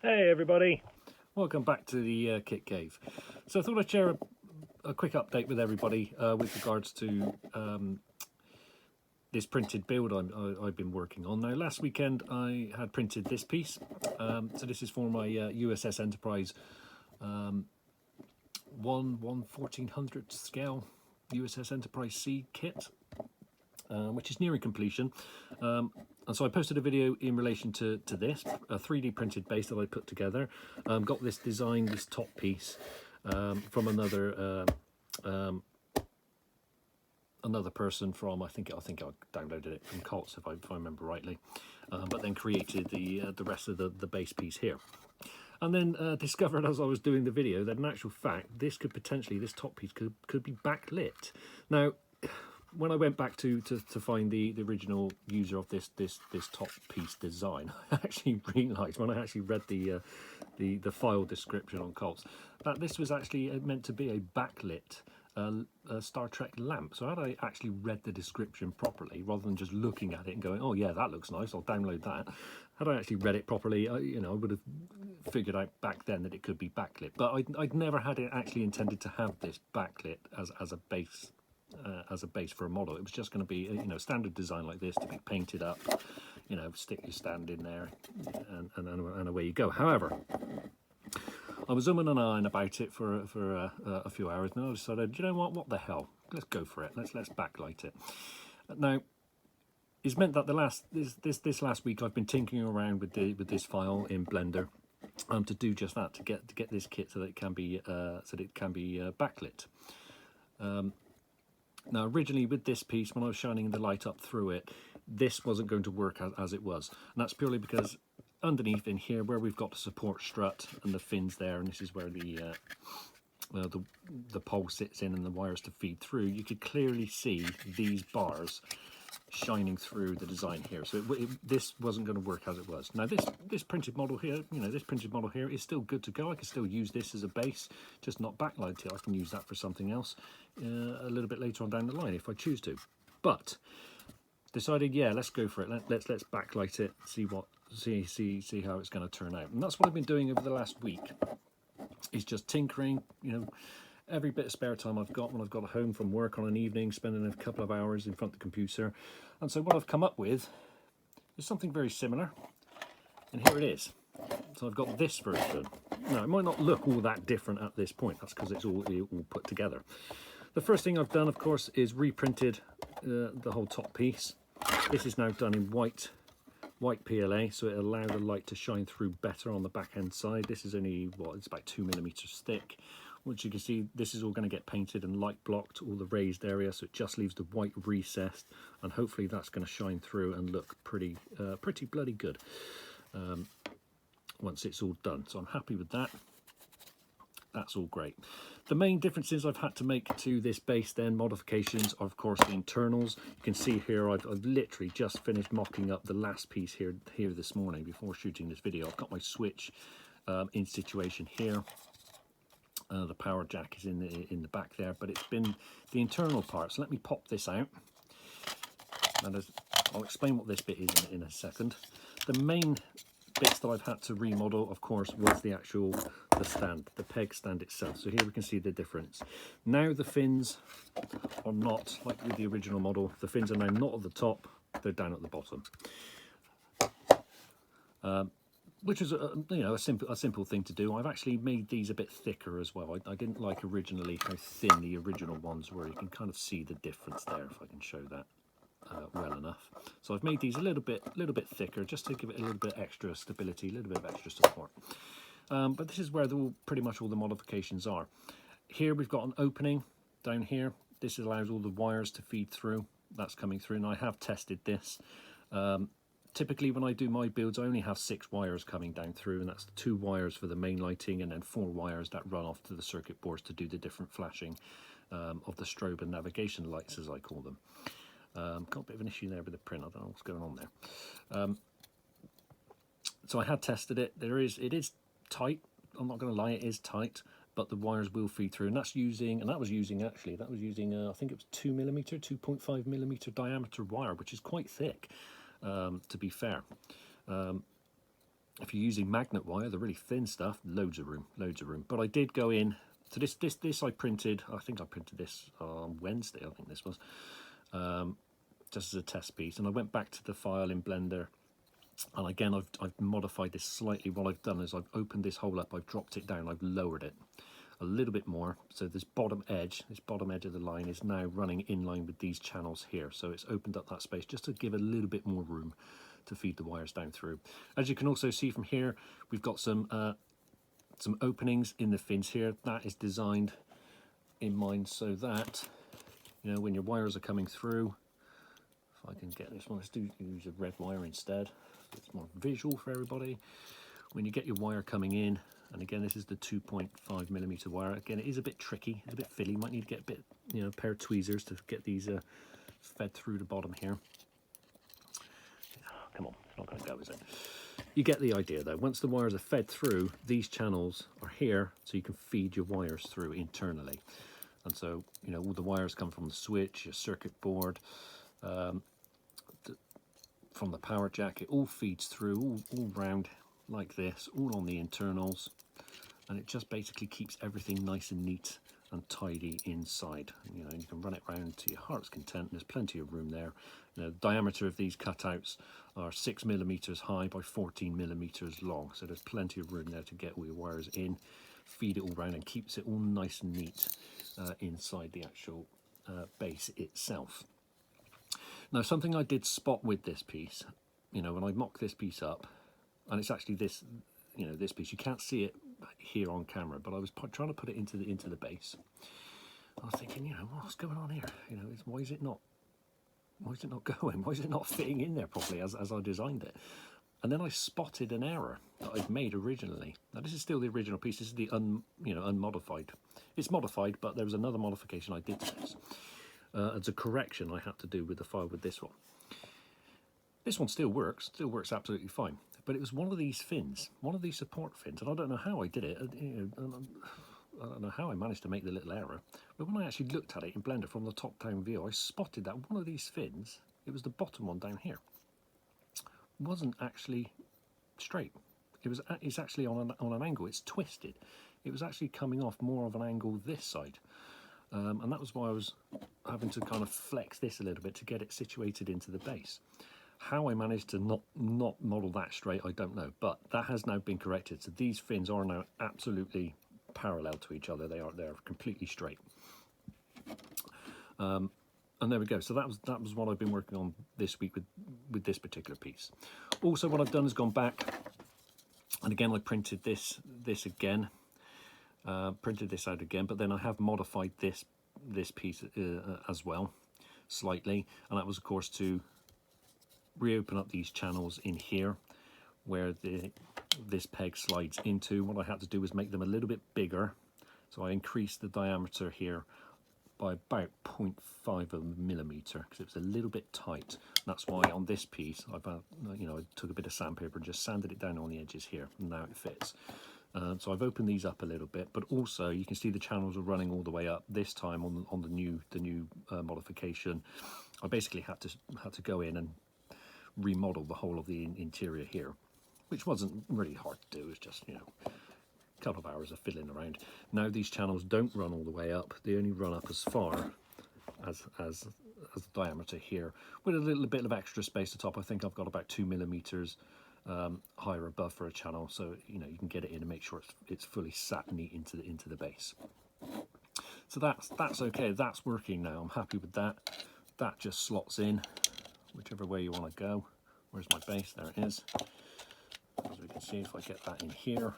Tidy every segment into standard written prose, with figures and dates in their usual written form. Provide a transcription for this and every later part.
Hey everybody, welcome back to the Kit Cave. So I thought I'd share a quick update with everybody with regards to this printed build I've been working on. Now last weekend I had printed this piece, so this is for my USS Enterprise 1400 scale USS Enterprise C kit, which is nearing completion. And so I posted a video in relation to this, a 3D printed base that I put together. Got this design, this top piece, from another person from, I think I downloaded it from Colts if I remember rightly, but then created the rest of the base piece here. And then discovered as I was doing the video that in actual fact this top piece could be backlit. Now when I went back to find the original user of this top piece design, I actually realised when I actually read the file description on Colts that this was actually meant to be a backlit Star Trek lamp. So had I actually read the description properly, rather than just looking at it and going, "Oh yeah, that looks nice, I'll download that," had I actually read it properly, I would have figured out back then that it could be backlit. But I'd never had it actually intended to have this backlit as a base. As a base for a model. It was just going to be standard design like this to be painted up, stick your stand in there and away you go. However, I was umming and ahhing about it for a few hours, and I decided, you know what the hell, let's go for it. Let's backlight it. Now it's meant that this last week I've been tinkering around with this file in Blender to do just that, to get this kit so that it can be backlit. Now originally with this piece, when I was shining the light up through it, this wasn't going to work as it was, and that's purely because underneath in here where we've got the support strut and the fins there, and this is where the pole sits in and the wires to feed through, you could clearly see these bars shining through the design here. So this wasn't going to work as it was. Now this printed model here, is still good to go. I can still use this as a base, just not backlight it. I can use that for something else a little bit later on down the line if I choose to. But decided, yeah, let's go for it. Let's backlight it. See how it's going to turn out. And that's what I've been doing over the last week. Is just tinkering, every bit of spare time I've got when I've got home from work on an evening, spending a couple of hours in front of the computer. And so what I've come up with is something very similar, and here it is. So I've got this version. Now it might not look all that different at this point, that's because it's all put together. The first thing I've done, of course, is reprinted the whole top piece. This is now done in white PLA, so it allowed the light to shine through better on the back end side. This is only, it's about 2mm thick. Which you can see, this is all going to get painted and light blocked, all the raised area, so it just leaves the white recessed, and hopefully that's going to shine through and look pretty bloody good once it's all done. So I'm happy with that. That's all great. The main differences I've had to make to this base then, modifications, are of course the internals. You can see here I've literally just finished mocking up the last piece here this morning before shooting this video. I've got my switch in situation here. The power jack is in the back there, but it's been the internal parts. So let me pop this out, and I'll explain what this bit is in a second. The main bits that I've had to remodel, of course, was the stand, the peg stand itself. So here we can see the difference. Now the fins are not like with the original model. The fins are now not at the top; they're down at the bottom. Which is a simple thing to do. I've actually made these a bit thicker as well. I didn't like originally how thin the original ones were. You can kind of see the difference there if I can show that well enough. So I've made these a little bit thicker just to give it a little bit extra stability, a little bit of extra support. But this is where pretty much all the modifications are. Here we've got an opening down here. This allows all the wires to feed through. That's coming through, and I have tested this. Typically when I do my builds, I only have 6 wires coming down through, and that's 2 wires for the main lighting and then 4 wires that run off to the circuit boards to do the different flashing of the strobe and navigation lights, as I call them. Got a bit of an issue there with the print. I don't know what's going on there. So I had tested it. It is tight. I'm not going to lie, it is tight, but the wires will feed through, and that was using I think it was 2.5mm diameter wire, which is quite thick. To be fair, if you're using magnet wire, the really thin stuff, loads of room. But I did go in, so this I printed, I think I printed this on Wednesday, I think this was, just as a test piece. And I went back to the file in Blender, and again, I've modified this slightly. What I've done is I've opened this hole up, I've dropped it down, I've lowered it a little bit more. So this bottom edge of the line is now running in line with these channels here. So it's opened up that space just to give a little bit more room to feed the wires down through. As you can also see from here, we've got some openings in the fins here. That is designed in mind so that, you know, when your wires are coming through, if I can get this one, let's use a red wire instead. It's more visual for everybody. When you get your wire coming in, and again, this is the 2.5mm wire. Again, it is a bit tricky, a bit fiddly. You might need to get a bit, you know, a pair of tweezers to get these fed through the bottom here. Oh, come on, it's not going to go, is it? You get the idea, though. Once the wires are fed through, these channels are here, so you can feed your wires through internally. And so, you know, all the wires come from the switch, your circuit board, from the power jack. It all feeds through, all round like this, all on the internals, and it just basically keeps everything nice and neat and tidy inside. You know, you can run it round to your heart's content. There's plenty of room there. You know, the diameter of these cutouts are 6mm high by 14mm long, so there's plenty of room there to get all your wires in, feed it all round, and keeps it all nice and neat inside the actual base itself. Now, something I did spot with this piece, you know, when I mocked this piece up, and it's actually this, you know, this piece. You can't see it here on camera, but I was trying to put it into the base. I was thinking, you know, what's going on here? You know, why is it not going? Why is it not fitting in there properly as I designed it? And then I spotted an error that I'd made originally. Now, this is still the original piece. This is the unmodified. It's modified, but there was another modification I did to this. As a correction I had to do with the file with this one. This one still works absolutely fine. But it was one of these fins, one of these support fins, and I don't know how I did it. You know, I don't know how I managed to make the little error. But when I actually looked at it in Blender from the top-down view, I spotted that one of these fins, it was the bottom one down here, wasn't actually straight. It's actually on an angle. It's twisted. It was actually coming off more of an angle this side. And that was why I was having to kind of flex this a little bit to get it situated into the base. How I managed to not model that straight, I don't know, but that has now been corrected. So these fins are now absolutely parallel to each other. They're completely straight. And there we go. So that was what I've been working on this week with this particular piece. Also, what I've done is gone back, and again I printed this again. Printed this out again, but then I have modified this piece as well slightly, and that was of course to reopen up these channels in here where this peg slides into. What I had to do was make them a little bit bigger, so I increased the diameter here by about 0.5mm because it was a little bit tight. That's why on this piece I took a bit of sandpaper and just sanded it down on the edges here, and now it fits. So I've opened these up a little bit, but also you can see the channels are running all the way up. This time on the new modification, I basically had to go in and remodel the whole of the interior here, which wasn't really hard to do. It was just, you know, a couple of hours of fiddling around. Now these channels don't run all the way up. They only run up as far as the diameter here, with a little bit of extra space at the top. I think I've got about 2mm higher above for a channel, so you know you can get it in and make sure it's fully sat neat into the base. So that's okay. That's working now. I'm happy with that. That just slots in whichever way you want to go. Where's my base? There it is. As we can see, if I get that in here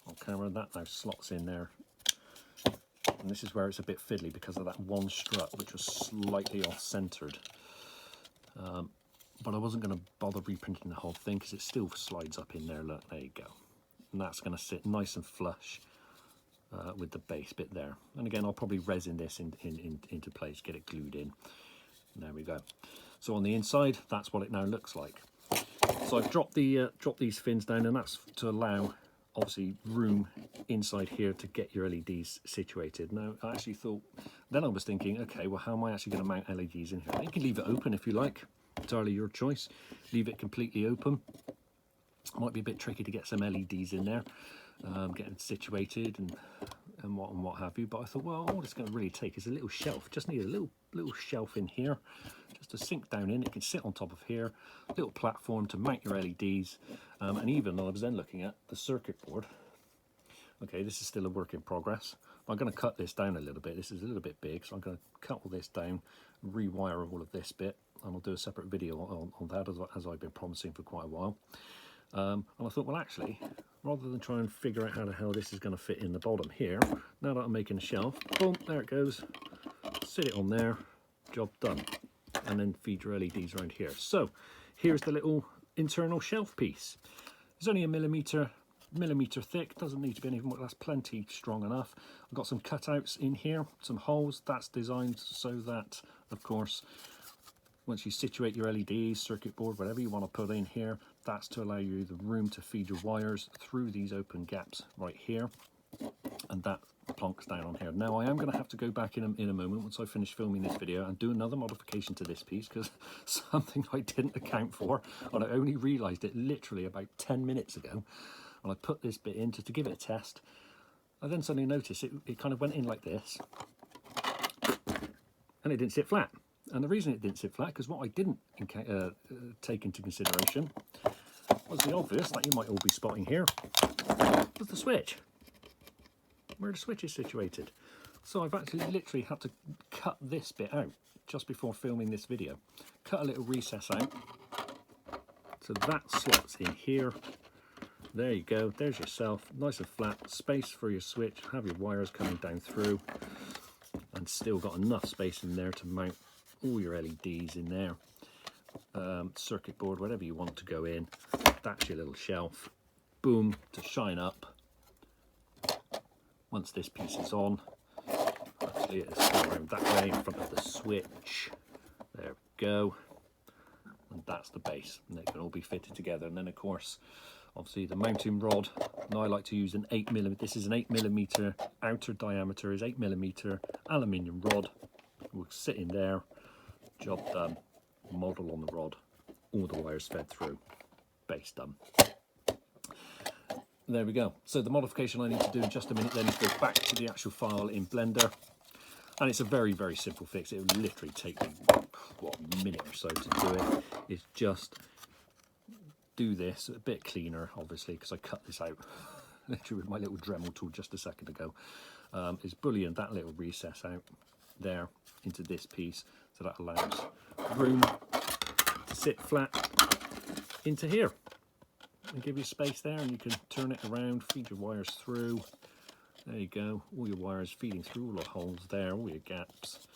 on camera, that now slots in there. And this is where it's a bit fiddly because of that one strut, which was slightly off-centered. But I wasn't going to bother reprinting the whole thing because it still slides up in there. Look, there you go. And that's going to sit nice and flush with the base bit there. And again, I'll probably resin this into place, get it glued in. And there we go. So on the inside, that's what it now looks like. So I've dropped these fins down, and that's to allow, obviously, room inside here to get your LEDs situated. Now, I actually thought, then I was thinking, okay, well, how am I actually going to mount LEDs in here? You can leave it open if you like, entirely your choice. Leave it completely open. Might be a bit tricky to get some LEDs in there, getting situated and what have you. But I thought, well, all it's going to really take is a little shelf. Just need a little shelf in here, just to sink down in. It can sit on top of here. Little platform to mount your LEDs, and even I was then looking at the circuit board. Okay, this is still a work in progress. I'm going to cut this down a little bit. This is a little bit big, so I'm going to cut all this down, rewire all of this bit, and I'll do a separate video on that, as I've been promising for quite a while. And I thought, well, actually, rather than try and figure out how the hell this is going to fit in the bottom here, now that I'm making a shelf, boom, there it goes. Sit it on there, job done. And then feed your LEDs around here. So here's the little internal shelf piece. It's only a millimetre thick, doesn't need to be anything more, that's plenty strong enough. I've got some cutouts in here, some holes. That's designed so that, of course, once you situate your LEDs, circuit board, whatever you want to put in here, that's to allow you the room to feed your wires through these open gaps right here, and that plonks down on here. Now I am going to have to go back in a moment once I finish filming this video and do another modification to this piece, because something I didn't account for, and I only realised it literally about 10 minutes ago. And I put this bit in just to give it a test. I then suddenly noticed it kind of went in like this, and it didn't sit flat. And the reason it didn't sit flat, because what I didn't take into consideration was the obvious that you might all be spotting here, was the switch, where the switch is situated. So I've actually literally had to cut this bit out just before filming this video. Cut a little recess out, so that slots in here. There you go, there's yourself, nice and flat, space for your switch, have your wires coming down through, and still got enough space in there to mount all your LEDs in there. Circuit board, whatever you want to go in, that's your little shelf. Boom, to shine up. Once this piece is on, actually it's go around that way in front of the switch. There we go. And that's the base, and they can all be fitted together. And then of course, obviously the mounting rod. Now I like to use an 8mm. This is an 8mm outer diameter, is 8mm aluminium rod. Will sit in there. Job done. Model on the rod. All the wires fed through. Base done. There we go. So the modification I need to do in just a minute then is go back to the actual file in Blender. And it's a very, very simple fix. It will literally take me, what, a minute or so to do it. It's just do this a bit cleaner, obviously, because I cut this out literally with my little Dremel tool just a second ago. It's brilliant, that little recess out there into this piece, so that allows room to sit flat into here and give you space there, and you can turn it around, feed your wires through. There you go, all your wires feeding through all the holes there, all your gaps,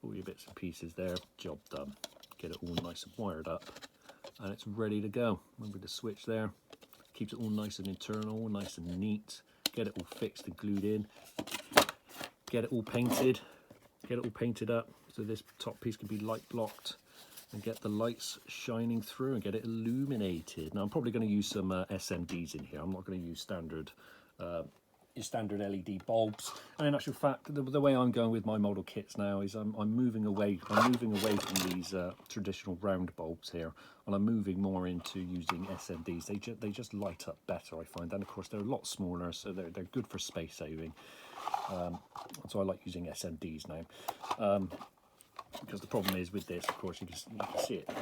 all your bits and pieces there. Job done. Get it all nice and wired up, and it's ready to go. Remember the switch there, keeps it all nice and internal, all nice and neat. Get it all fixed and glued in, get it all painted, get it all painted up so this top piece can be light blocked, and get the lights shining through and get it illuminated. Now I'm probably going to use some SMDs in here. I'm not going to use standard your standard LED bulbs. And in actual fact, the way I'm going with my model kits now is I'm moving away from these traditional round bulbs here, and I'm moving more into using SMDs. They just light up better, I find, and of course they're a lot smaller, so they're good for space saving. So I like using SMDs now. Because the problem is with this, of course, you can see it. I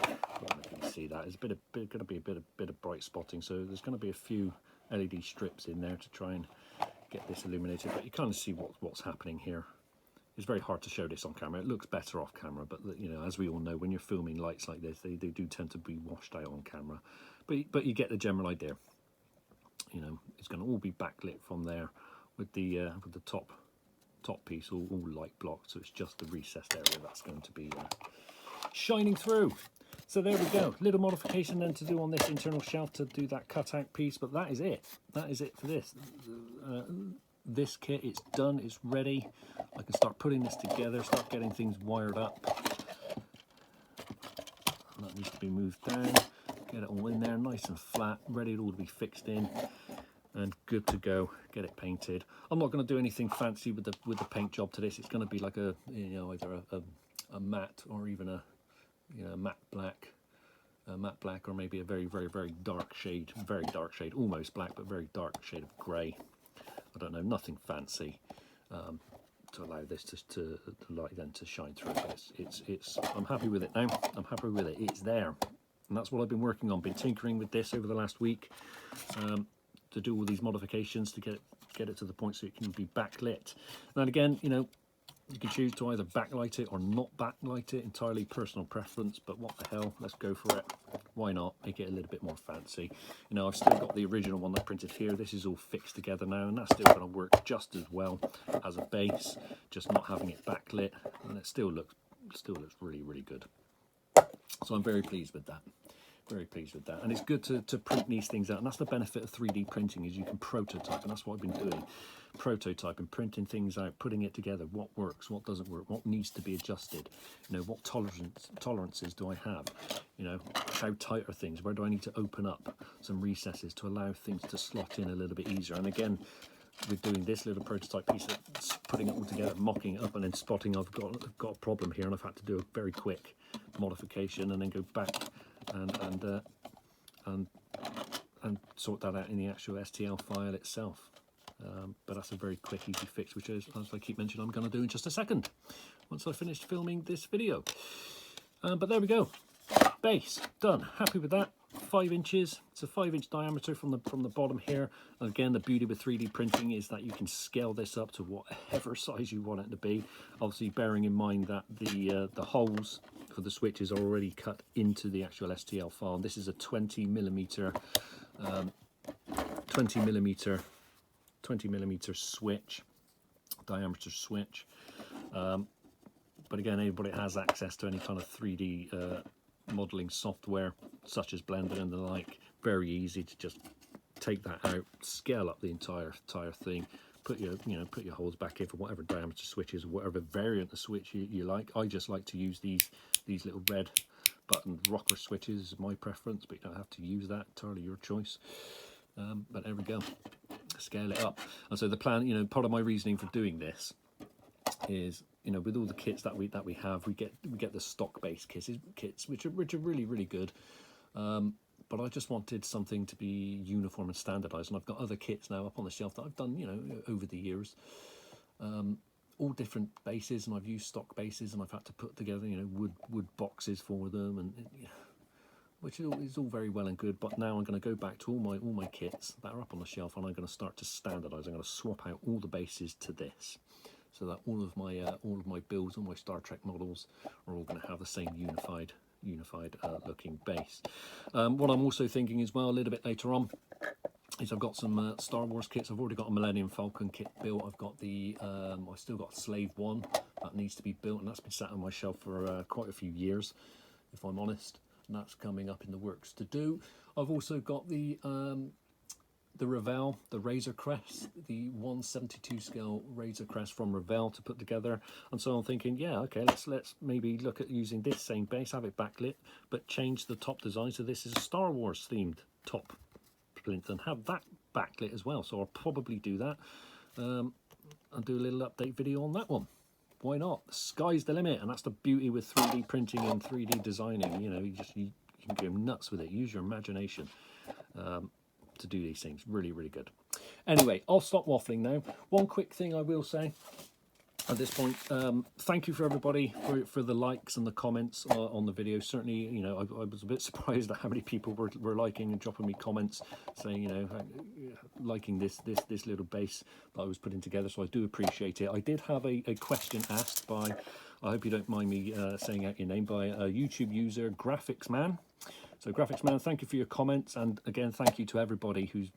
don't know if you can see that. There's going to be a bit of bright spotting, so there's going to be a few LED strips in there to try and get this illuminated. But you kind of see what's happening here. It's very hard to show this on camera. It looks better off camera, but you know, as we all know, when you're filming lights like this, they do tend to be washed out on camera. But you get the general idea. You know, it's going to all be backlit from there with the top piece all light blocked, so it's just the recessed area that's going to be shining through. So there we go, little modification then to do on this internal shelf to do that cutout piece, but that is it for this this kit. It's done, it's ready. I can start putting this together, start getting things wired up. That needs to be moved down, get it all in there nice and flat, ready to all be fixed in and good to go. Get it painted. I'm not going to do anything fancy with the paint job to this. It's going to be like either a matte or even a matte black matte black, or maybe a very, very, very dark shade, almost black, but very dark shade of grey. I don't know, nothing fancy to allow this to light then to shine through. But it's I'm happy with it now. I'm happy with it. It's there, and that's what I've been working on. Been tinkering with this over the last week to do all these modifications to get it to the point so it can be backlit. And again, you know, you can choose to either backlight it or not backlight it, entirely personal preference, but what the hell, let's go for it. Why not make it a little bit more fancy? You know, I've still got the original one that I printed here. This is all fixed together now, and that's still going to work just as well as a base, just not having it backlit, and it still looks really, really good. So I'm very pleased with that. Very pleased with that. And it's good to print these things out, and that's the benefit of 3D printing, is you can prototype, and that's what I've been doing. Prototyping, printing things out, putting it together, what works, what doesn't work, what needs to be adjusted, you know, what tolerances do I have, you know, how tight are things, where do I need to open up some recesses to allow things to slot in a little bit easier. And again, with doing this little prototype piece, putting it all together, mocking it up, and then spotting I've got a problem here, and I've had to do a very quick modification and then go back and sort that out in the actual STL file itself. But that's a very quick, easy fix, which is, as I keep mentioning, I'm going to do in just a second once I finish filming this video. But there we go, base done. Happy with that. 5 inches. It's a 5-inch diameter from the bottom here. And again, the beauty with 3D printing is that you can scale this up to whatever size you want it to be. Obviously, bearing in mind that the holes for the switches are already cut into the actual STL file. This is a 20 millimeter switch, diameter switch. But again, anybody has access to any kind of 3D modeling software such as Blender and the like, very easy to just take that out, scale up the entire thing, put your holes back in for whatever diameter switches or whatever variant of switch you like. I just like to use these little red button rocker switches, is my preference, but you don't have to use that, entirely your choice. But there we go, scale it up. And so the plan, you know, part of my reasoning for doing this is, you know, with all the kits that we have, we get the stock based kits which are really, really good. But I just wanted something to be uniform and standardized, and I've got other kits now up on the shelf that I've done, you know, over the years, all different bases, and I've used stock bases, and I've had to put together, you know, wood boxes for them, and which is all very well and good. But now I'm going to go back to all my kits that are up on the shelf, and I'm going to start to standardize. I'm going to swap out all the bases to this, so that all of my builds, all my Star Trek models are all going to have the same unified looking base. What I'm also thinking as well a little bit later on is I've got some Star Wars kits. I've already got a Millennium Falcon kit built. I've got I've still got Slave 1 that needs to be built, and that's been sat on my shelf for quite a few years, if I'm honest, and that's coming up in the works to do. I've also got the Revell, the Razor Crest, the 1/72 scale Razor Crest from Revell to put together. And so I'm thinking, yeah, okay, let's maybe look at using this same base, have it backlit, but change the top design so this is a Star Wars themed top plinth and have that backlit as well. So I'll probably do that and do a little update video on that one. Why not? The sky's the limit, and that's the beauty with 3D printing and 3D designing. You know, you can go nuts with it. Use your imagination to do these things. Really, really good. Anyway, I'll stop waffling now. One quick thing I will say at this point, thank you for everybody for the likes and the comments on the video. Certainly, you know, I was a bit surprised at how many people were liking and dropping me comments saying, you know, liking this little base that I was putting together, so I do appreciate it. I did have a question asked by, I hope you don't mind me saying out your name, by a YouTube user, Graphics Man. So Graphics Man, thank you for your comments, and again, thank you to everybody who's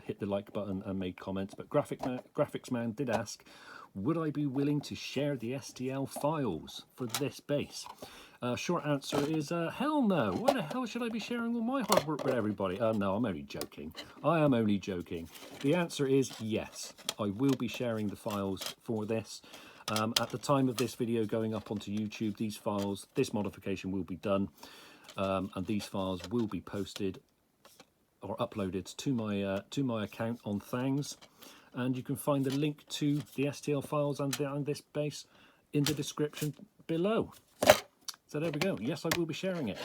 hit the like button and made comments. But Graphics Man did ask, would I be willing to share the STL files for this base? Short answer is hell no. Why the hell should I be sharing all my hard work with everybody? No, I'm only joking. I am only joking. The answer is yes. I will be sharing the files for this. At the time of this video going up onto YouTube, these files, this modification will be done. And these files will be posted or uploaded to my account on Thangs, and you can find the link to the STL files and this base in the description below. So there we go. Yes, I will be sharing it.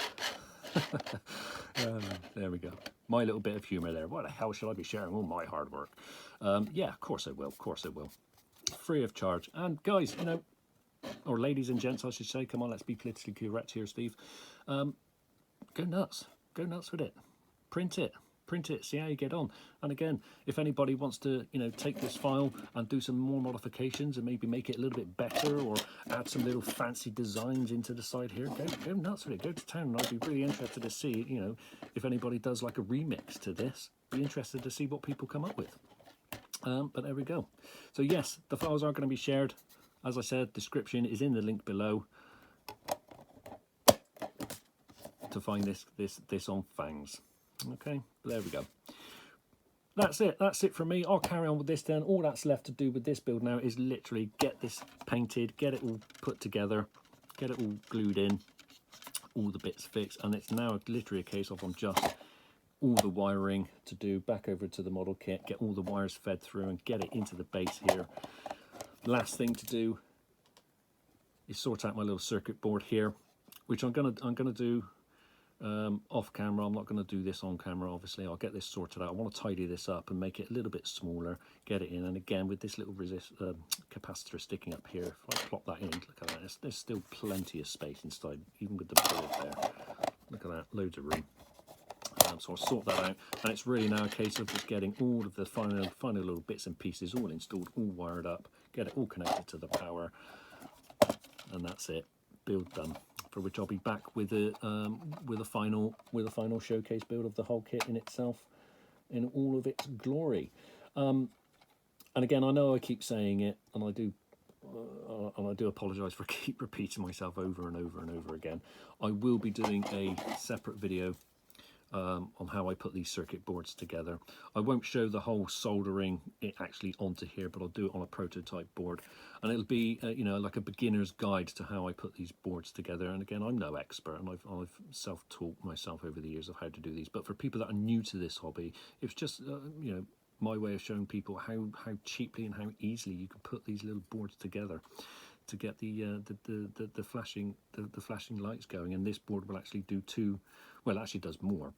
There we go. My little bit of humour there. Why the hell should I be sharing all my hard work? Yeah, of course I will. Of course I will. Free of charge. And guys, you know, or ladies and gents, I should say, come on, let's be politically correct here, Steve. Go nuts. Go nuts with it. Print it. Print it, see how you get on. And again, if anybody wants to, you know, take this file and do some more modifications and maybe make it a little bit better or add some little fancy designs into the side here, go nuts with it, go to town. And I'd be really interested to see, you know, if anybody does like a remix to this. Be interested to see what people come up with. But there we go. So yes, the files are going to be shared. As I said, description is in the link below to find this on Thangs. Okay, there we go. That's it from me. I'll carry on with this then. All that's left to do with this build now is literally get this painted, get it all put together, get it all glued in, all the bits fixed, and it's now literally a case of just all the wiring to do back over to the model kit, get all the wires fed through and get it into the base here. Last thing to do is sort out my little circuit board here, which I'm gonna do off camera. I'm not going to do this on camera, obviously. I'll get this sorted out. I want to tidy this up and make it a little bit smaller, get it in. And again, with this little capacitor sticking up here, if I plop that in, look at that, there's still plenty of space inside, even with the board there. Look at that, loads of room. So I'll sort that out, and it's really now a case of just getting all of the final little bits and pieces all installed, all wired up, get it all connected to the power, and that's it, build done. For which I'll be back with a final showcase build of the whole kit in itself, in all of its glory. And again, I know I keep saying it, and I do apologise for keep repeating myself over and over and over again. I will be doing a separate video on how I put these circuit boards together. I won't show the whole soldering it actually onto here, but I'll do it on a prototype board, and it'll be you know, like a beginner's guide to how I put these boards together. And again, I'm no expert, and I've self-taught myself over the years of how to do these, but for people that are new to this hobby, it's just you know, my way of showing people how cheaply and how easily you can put these little boards together to get the flashing lights going. And this board will actually do well, it actually does more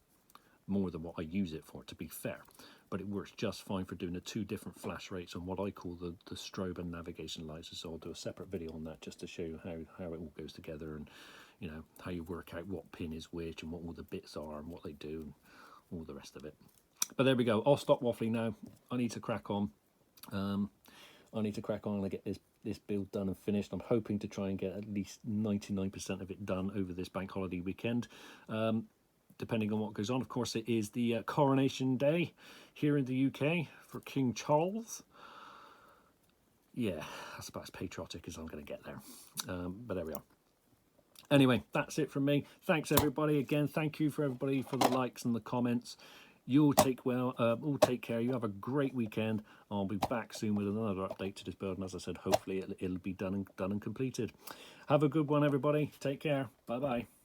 than what I use it for, to be fair, but it works just fine for doing the 2 different flash rates on what I call the strobe and navigation lights. So I'll do a separate video on that just to show you how it all goes together, and you know, how you work out what pin is which and what all the bits are and what they do and all the rest of it. But there we go. I'll stop waffling now. I need to crack on. And get this build done and finished. I'm hoping to try and get at least 99% of it done over this bank holiday weekend, depending on what goes on. Of course, it is the coronation day here in the UK for King Charles. Yeah, that's about as patriotic as I'm going to get there. But there we are. Anyway, that's it from me. Thanks everybody. Again, thank you for everybody for the likes and the comments. You'll take care. You have a great weekend. I'll be back soon with another update to this build, and as I said, hopefully it'll be done and completed. Have a good one, everybody. Take care. Bye bye.